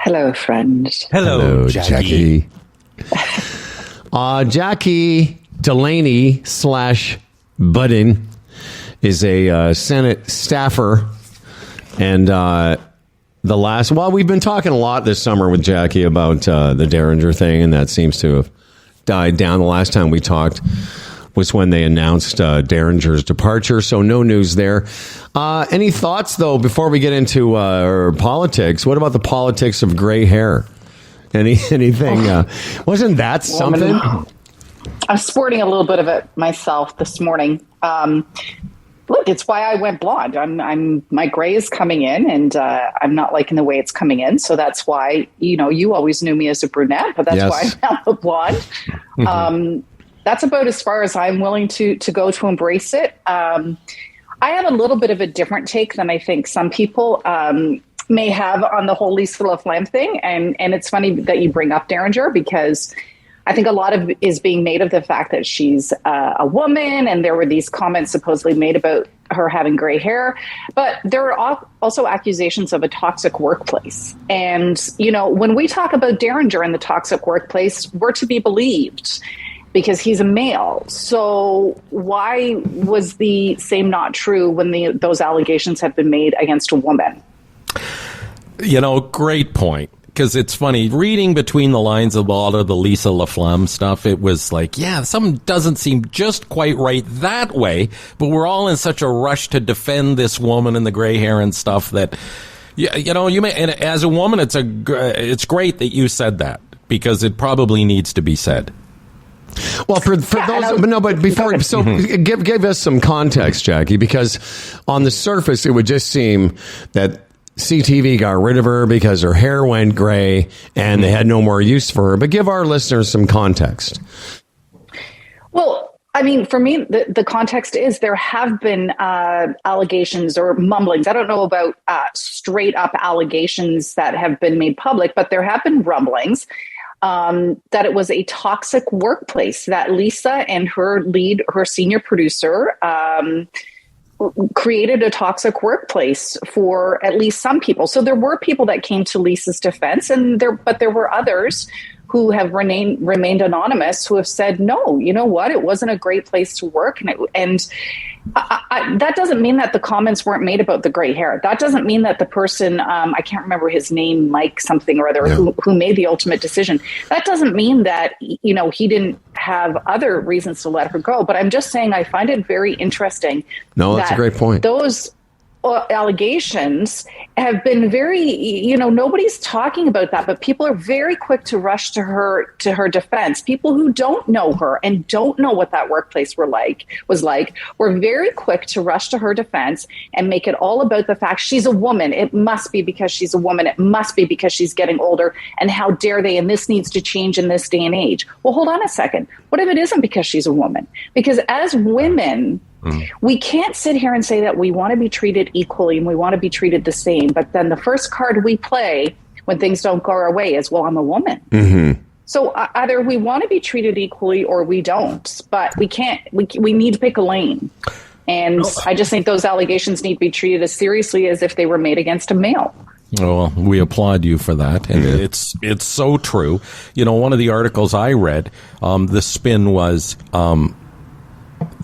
Hello, friend. Hello, Jackie. Jackie Delaney / Budden is a Senate staffer. And we've been talking a lot this summer with Jackie about the Derringer thing, and that seems to have died down. The last time we talked was when they announced Derringer's departure, so no news there. Any thoughts, though, before we get into politics? What about the politics of gray hair? Anything? Wasn't that something? I'm sporting a little bit of it myself this morning. Look, it's why I went blonde. My gray is coming in, and I'm not liking the way it's coming in. So that's why, you always knew me as a brunette, but that's why I'm now a blonde. Mm-hmm. That's about as far as I'm willing to go to embrace it. I have a little bit of a different take than I think some people may have on the whole Lisa Laflamme thing. And it's funny that you bring up Derringer, because I think a lot of is being made of the fact that she's a woman, and there were these comments supposedly made about her having gray hair. But there are also accusations of a toxic workplace. And, when we talk about Derringer and the toxic workplace, we're to be believed, because he's a male. So why was the same not true when those allegations have been made against a woman? Great point. Because it's funny, reading between the lines of a lot of the Lisa Laflamme stuff, it was like, something doesn't seem just quite right that way. But we're all in such a rush to defend this woman and the gray hair and stuff that, you may. And as a woman, it's great that you said that, because it probably needs to be said. Well, for those, but before, so give us some context, Jackie, because on the surface, it would just seem that CTV got rid of her because her hair went gray and they had no more use for her. But give our listeners some context. Well, I mean, for me, the context is there have been allegations or mumblings. I don't know about straight up allegations that have been made public, but there have been rumblings that it was a toxic workplace, that Lisa and her senior producer, created a toxic workplace for at least some people. So there were people that came to Lisa's defense, but there were others who have remained anonymous, who have said, no, you know what, it wasn't a great place to work. And that doesn't mean that the comments weren't made about the gray hair. That doesn't mean that the person, I can't remember his name, Mike something or other, who made the ultimate decision. That doesn't mean that, he didn't have other reasons to let her go. But I'm just saying, I find it very interesting. No, that's a great point. Those allegations have been very, nobody's talking about that, but people are very quick to rush to her defense. People who don't know her and don't know what that workplace were very quick to rush to her defense and make it all about the fact she's a woman. It must be because she's a woman. It must be because she's getting older. And how dare they? And this needs to change in this day and age. Well, hold on a second. What if it isn't because she's a woman? Because as women, we can't sit here and say that we want to be treated equally and we want to be treated the same. But then the first card we play when things don't go our way is, well, I'm a woman. Mm-hmm. So either we want to be treated equally or we don't. But we can't. We need to pick a lane. And I just think those allegations need to be treated as seriously as if they were made against a male. Well, we applaud you for that. And it's so true. One of the articles I read, the spin was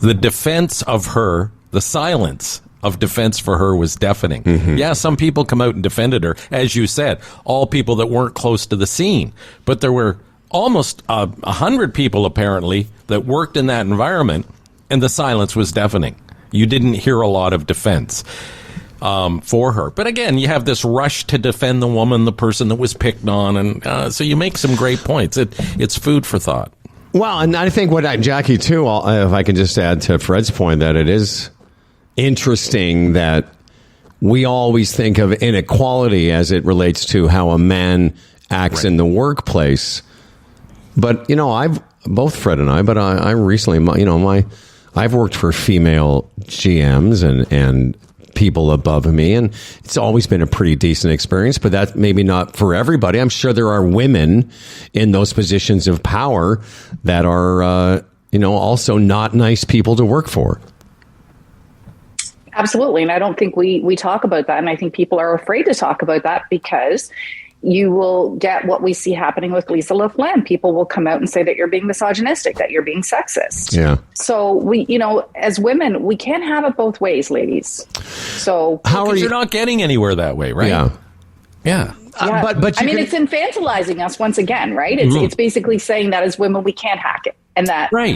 the defense of her, the silence of defense for her was deafening. Mm-hmm. Yeah, some people come out and defended her. As you said, all people that weren't close to the scene. But there were almost 100 people, apparently, that worked in that environment, and the silence was deafening. You didn't hear a lot of defense for her. But again, you have this rush to defend the woman, the person that was picked on, and so you make some great points. It's food for thought. Well, and I think Jackie, too, if I can just add to Fred's point, that it is interesting that we always think of inequality as it relates to how a man acts in the workplace. But, both Fred and I recently, I've worked for female GMs and people above me, and it's always been a pretty decent experience, but that's maybe not for everybody. I'm sure there are women in those positions of power that are, also not nice people to work for. Absolutely. And I don't think we talk about that. And I think people are afraid to talk about that because, you will get what we see happening with Lisa Laflamme. People will come out and say that you're being misogynistic, that you're being sexist. Yeah. So we, as women, we can't have it both ways, ladies. So how are you? You're not getting anywhere that way, right? Yeah. Yeah. But it's infantilizing us once again, right? It's basically saying that as women we can't hack it, and that right.